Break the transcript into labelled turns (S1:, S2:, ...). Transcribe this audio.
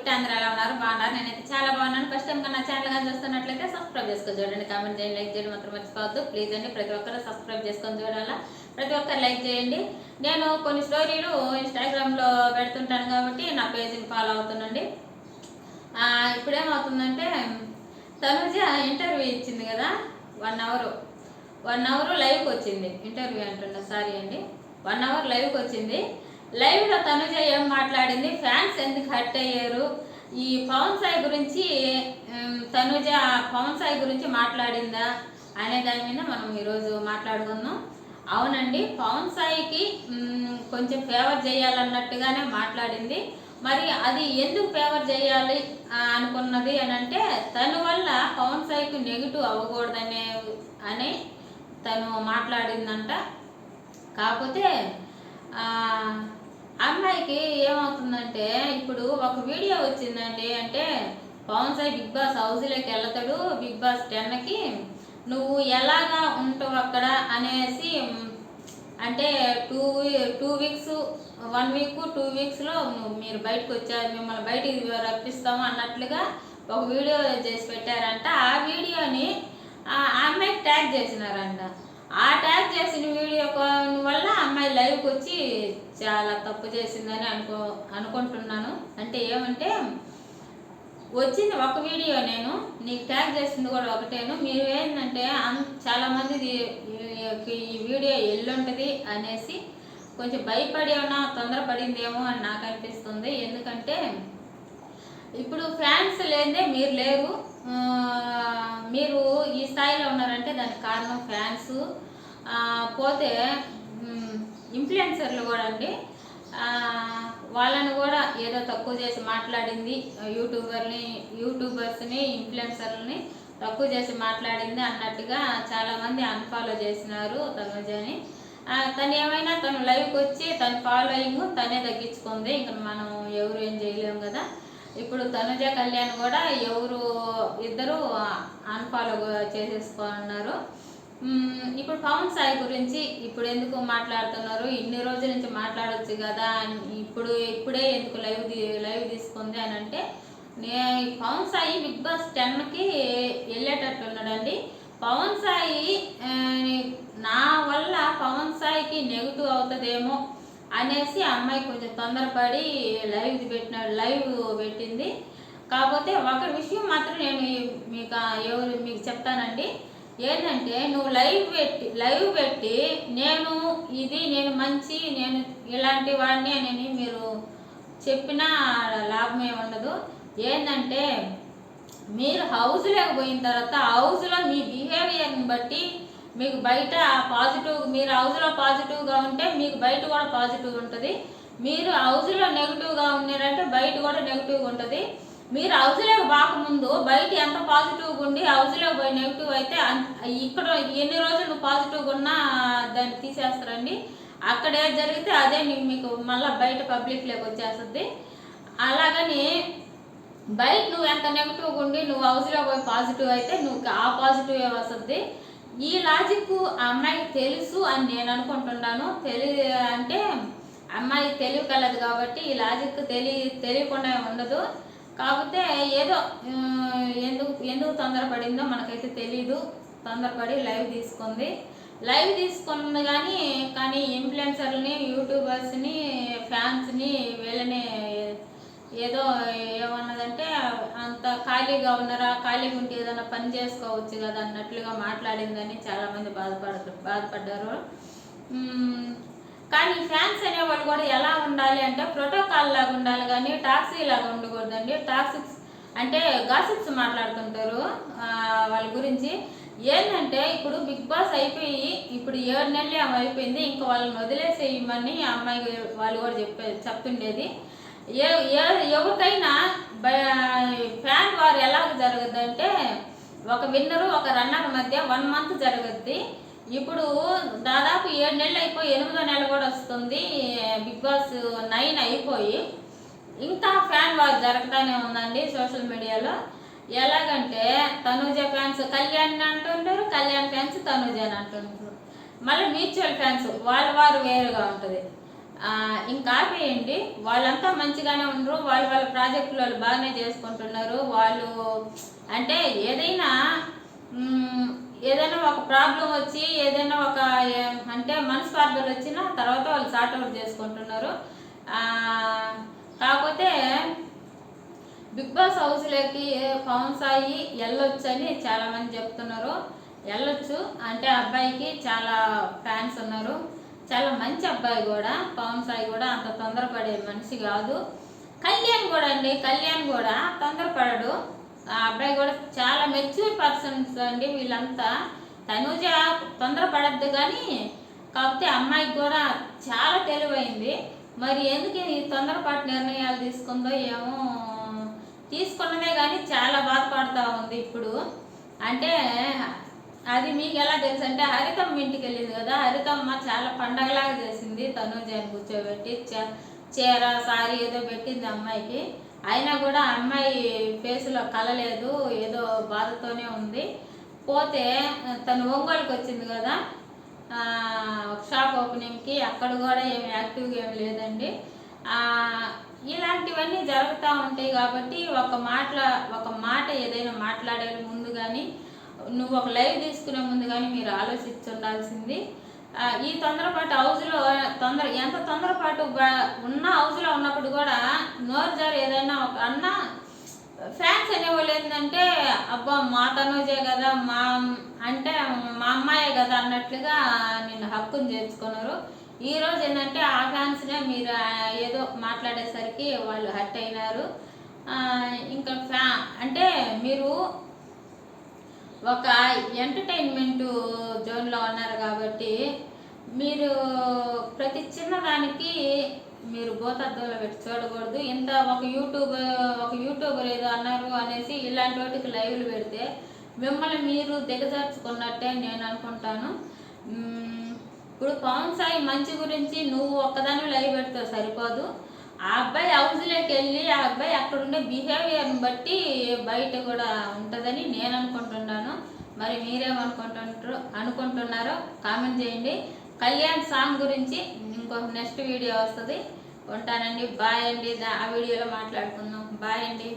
S1: Good అందరూ ఎలా ఉన్నారు? బాగున్నారు? నేనైతే చాలా బాగున్నాను. ఫస్ట్ టైం నా ఛానల్ కానీ చూస్తున్నట్లయితే సబ్స్క్రైబ్ చేసుకొని చూడండి, కామెంట్ చేయండి, లైక్ చేయడం మాత్రం మర్చిపోవద్దు ప్లీజ్ అండి. ప్రతి ఒక్కరు సబ్స్క్రైబ్ చేసుకొని చూడాలా, ప్రతి ఒక్కరు లైక్ చేయండి. నేను కొన్ని స్టోరీలు ఇన్స్టాగ్రామ్లో పెడుతుంటాను కాబట్టి నా పేజీని ఫాలో అవుతుండండి. ఇప్పుడేమవుతుందంటే తనుజ ఇంటర్వ్యూ ఇచ్చింది కదా, 1 అవర్ లైవ్కి వచ్చింది. ఇంటర్వ్యూ అంటున్నా, సారీ అండి, 1 అవర్ లైవ్కి వచ్చింది. లైవ్లో తనుజ ఏం మాట్లాడింది, ఫ్యాన్స్ ఎందుకు హర్ట్ అయ్యారు, ఈ పవన్ సాయి గురించి తనుజ పవన్ సాయి గురించి మాట్లాడిందా అనే దాని మీద మనం ఈరోజు మాట్లాడుకుందాం. అవునండి, పవన్ సాయికి కొంచెం ఫేవర్ చేయాలన్నట్టుగానే మాట్లాడింది. మరి అది ఎందుకు ఫేవర్ చేయాలి అనుకున్నది అని అంటే, తన వల్ల పవన్ సాయికి నెగిటివ్ అవ్వకూడదనే అని తను మాట్లాడిందంట. కాకపోతే అమ్మాయికి ఏమవుతుందంటే, ఇప్పుడు ఒక వీడియో వచ్చిందండి, అంటే పవన్ సాయి బిగ్ బాస్ హౌస్లోకి వెళ్తాడు, బిగ్ బాస్ 10కి నువ్వు ఎలాగా ఉంటావు అక్కడ అనేసి, అంటే 2 వీక్స్ 1 వీక్ 2 వీక్స్లో మీరు బయటకు వచ్చారు, మిమ్మల్ని బయటికి రప్పిస్తాము అన్నట్లుగా ఒక వీడియో చేసి పెట్టారంట. ఆ వీడియోని ఆ అమ్మాయికి ట్యాగ్ చేసినారంట. ఆ ట్యాగ్ చేసిన వీడియో వల్ల అమ్మాయి లైవ్కి వచ్చి చాలా తప్పు చేసిందని అనుకుంటున్నాను. అంటే ఏమంటే, వచ్చింది ఒక వీడియో, నేను నీకు ట్యాగ్ చేసింది కూడా ఒకటేను, మీరు ఏంటంటే చాలామంది ఈ వీడియో ఎల్లుంటుంది అనేసి కొంచెం భయపడి ఉన్నా తొందరపడిందేమో అని నాకు అనిపిస్తుంది. ఎందుకంటే ఇప్పుడు ఫ్యాన్స్ లేదే మీరు లేరు, మీరు ఈ స్థాయిలో ఉన్నారంటే దానికి కారణం ఫ్యాన్స్. పోతే ఇన్ఫ్లుయెన్సర్లు కూడా అండి, వాళ్ళని కూడా ఏదో తక్కువ చేసి మాట్లాడింది, యూట్యూబర్స్ని ఇన్ఫ్లుయెన్సర్లని తక్కువ చేసి మాట్లాడింది అన్నట్టుగా చాలామంది అన్ఫాలో చేసినారు తనుజని. తను ఏమైనా తను లైవ్కి వచ్చి తన ఫాలోయింగ్ తనే తగ్గించుకుంది, ఇంకా మనం ఎవరు ఏం చేయలేము కదా. ఇప్పుడు తనుజ కళ్యాణ్ కూడా ఇద్దరు అన్ఫాలో చేసేసుకున్నారు. ఇప్పుడు పవన్ సాయి గురించి ఇప్పుడు ఎందుకు మాట్లాడుతున్నారు, ఇన్ని రోజుల నుంచి మాట్లాడవచ్చు కదా, ఇప్పుడే ఎందుకు లైవ్ తీసుకుంది అని అంటే, పవన్ సాయి బిగ్ బాస్ 10కి వెళ్ళేటట్టు ఉన్నాడండి. పవన్ సాయి నా వల్ల పవన్ సాయికి నెగిటివ్ అవుతుందేమో అనేసి అమ్మాయి కొంచెం తొందరపడి లైవ్ పెట్టింది. కాకపోతే ఒక విషయం మాత్రం నేను మీకు చెప్తానండి, ఏంటంటే నువ్వు లైవ్ పెట్టి నేను మంచి, నేను ఇలాంటి వాడిని అని మీరు చెప్పినా లాభమే ఉండదు. ఏంటంటే మీరు హౌస్లోకి పోయిన తర్వాత హౌస్లో మీ బిహేవియర్ని బట్టి మీకు బయట పాజిటివ్, మీరు హౌస్లో పాజిటివ్గా ఉంటే మీకు బయట కూడా పాజిటివ్ ఉంటుంది. మీరు హౌస్లో నెగిటివ్గా ఉన్నారంటే బయట కూడా నెగిటివ్గా ఉంటుంది. మీరు హౌస్లోకి బాకముందు బయట ఎంత పాజిటివ్గా ఉండి హౌస్లోకి పోయి నెగిటివ్ అయితే, ఇక్కడ ఎన్ని రోజులు నువ్వు పాజిటివ్గా ఉన్నా దాన్ని తీసేస్తారండి. అక్కడ ఏది జరిగితే అదే మీకు మళ్ళీ బయట పబ్లిక్లోకి వచ్చేస్తుంది. అలాగని బయట నువ్వు ఎంత నెగిటివ్గా ఉండి నువ్వు హౌస్లో పోయి పాజిటివ్ అయితే నువ్వు ఆ పాజిటివ్ వస్తుంది. ఈ లాజిక్ అమ్మాయికి తెలుసు అని నేను అనుకుంటున్నాను. అంటే అమ్మాయి తెలివి కలదు కాబట్టి ఈ లాజిక్ తెలియకుండా ఉండదు. కాకపోతే ఏదో ఎందుకు తొందరపడిందో మనకైతే తెలీదు. తొందరపడి లైవ్ తీసుకుంది కానీ ఇన్ఫ్లుయెన్సర్ని, యూట్యూబర్స్ని, ఫ్యాన్స్ని వీళ్ళని ఏదో ఏమన్నదంటే, అంత ఖాళీగా ఉన్నారా, ఖాళీగా ఉంటే ఏదైనా పని చేసుకోవచ్చు కదా అన్నట్లుగా మాట్లాడిందని చాలామంది బాధపడ్డారు. కానీ ఫ్యాన్స్ అనేవాళ్ళు కూడా ఎలా ఉండాలి అంటే ప్రోటోకాల్ లాగా ఉండాలి, కానీ టాక్సీ లాగా ఉండకూడదండి. టాక్సిక్స్ అంటే గాసిప్స్ మాట్లాడుతుంటారు వాళ్ళ గురించి. ఏంటంటే ఇప్పుడు బిగ్ బాస్ అయిపోయి ఇప్పుడు 7 నెలలు ఆమె అయిపోయింది, ఇంకా వాళ్ళని వదిలేసేయమని అమ్మాయి వాళ్ళు కూడా చెప్తుండేది. ఎవరికైనా ఫ్యాన్ వారు ఎలాగ జరుగుద్దంటే, ఒక విన్నరు ఒక రన్నర్ మధ్య 1 మంత్ జరుగుద్ది. ఇప్పుడు దాదాపు 7 నెలలు అయిపోయి 8వ నెల కూడా వస్తుంది, బిగ్ బాస్ 9 అయిపోయి ఇంకా ఫ్యాన్ వార్ జరుగుతూనే ఉందండి సోషల్ మీడియాలో. ఎలాగంటే తనుజ ఫ్యాన్స్ కళ్యాణ్ అంటుంటారు, కళ్యాణ్ ఫ్యాన్స్ తనుజ అని అంటుంటారు, మళ్ళీ మ్యూచువల్ ఫ్యాన్స్ వారు వేరుగా ఉంటుంది. ఇంకా ఆపేయండి. వాళ్ళంతా మంచిగానే ఉండరు, వాళ్ళ వాళ్ళ ప్రాజెక్టులు వాళ్ళు బాగానే చేసుకుంటున్నారు. వాళ్ళు అంటే ఏదైనా ఒక ప్రాబ్లం వచ్చి ఏదైనా ఒక అంటే మనస్పార్థాలు వచ్చినా తర్వాత వాళ్ళు సార్ట్అవుట్ చేసుకుంటున్నారు. కాకపోతే బిగ్ బాస్ హౌస్లోకి పవన్ సాయి వెళ్ళొచ్చు అని చాలామంది చెప్తున్నారు. వెళ్ళొచ్చు అంటే అబ్బాయికి చాలా ఫ్యాన్స్ ఉన్నారు, చాలా మంచి అబ్బాయి కూడా. పవన్ సాయి కూడా అంత తొందరపడే మనిషి కాదు. కళ్యాణ్ కూడా అండి, కళ్యాణ్ కూడా తొందరపడడు. ఆ అబ్బాయి కూడా చాలా మెచ్యూర్ పర్సన్స్ అండి వీళ్ళంతా. తనుజ తొందరపడద్దు కానీ కాకపోతే అమ్మాయికి కూడా చాలా తెలివైంది. మరి ఎందుకు ఈ తొందరపాటు నిర్ణయాలు తీసుకుందో ఏమో, తీసుకున్నదే కానీ చాలా బాధపడతా ఉంది ఇప్పుడు. అంటే అది మీకు ఎలా తెలుసు అంటే హరితమ్మ ఇంటికి వెళ్ళింది కదా, హరితమ్మ చాలా పండగలాగా చేసింది. తనుజాని కూర్చోబెట్టి చీర సారీ ఏదో పెట్టింది అమ్మాయికి. అయినా కూడా అమ్మాయి ఫేస్లో కలలేదు, ఏదో బాధతోనే ఉంది. పోతే తను ఒంగోలుకి వచ్చింది కదా షాప్ ఓపెనింగ్కి, అక్కడ కూడా ఏమి యాక్టివ్గా ఏమి లేదండి. ఇలాంటివన్నీ జరుగుతూ ఉంటాయి కాబట్టి ఒక మాట ఏదైనా మాట్లాడే ముందు కానీ, నువ్వు ఒక లైవ్ తీసుకునే ముందు కానీ మీరు ఆలోచించి ఉండాల్సింది. ఈ తొందరపాటు హౌస్లో ఎంత తొందరపాటు ఉన్న హౌస్లో ఉన్నప్పుడు కూడా నోరు జారి ఏదైనా ఒక అన్న ఫ్యాన్స్ అనేవాళ్ళు ఏంటంటే అబ్బా మా తనుజే కదా, మా అమ్మాయే కదా అన్నట్లుగా నిన్ను హక్కును చేర్చుకున్నారు. ఈరోజు ఏంటంటే ఆ ఫ్యాన్స్నే మీరు ఏదో మాట్లాడేసరికి వాళ్ళు హర్ట్ అయినారు. ఇంకా అంటే మీరు ఒక ఎంటర్టైన్మెంట్ జోన్లో ఉన్నారు కాబట్టి మీరు ప్రతి చిన్నదానికి మీరు భూతద్దంలో పెట్టి చూడకూడదు. ఇంత ఒక యూట్యూబర్ ఏదో అన్నారు అనేసి ఇలాంటి వాటికి లైవ్లు పెడితే మిమ్మల్ని మీరు దిగజార్చుకున్నట్టే నేను అనుకుంటాను. ఇప్పుడు పవన్ సాయి మంచి గురించి నువ్వు ఒక్కదాన్ని లైవ్ పెడితే సరిపోదు. ఆ అబ్బాయి హౌస్లోకి వెళ్ళి ఆ అబ్బాయి అక్కడ ఉండే బిహేవియర్ని బట్టి బయట కూడా ఉంటుందని నేను అనుకుంటున్నాను. మరి అనుకుంటున్నారో కామెంట్ చేయండి. కళ్యాణ్ సాంగ్ గురించి ఇంకొక నెక్స్ట్ వీడియో వస్తుంది. ఉంటానండి, బాయ్ అండి. ఆ వీడియోలో మాట్లాడుకుందాం. బాయ్ అండి.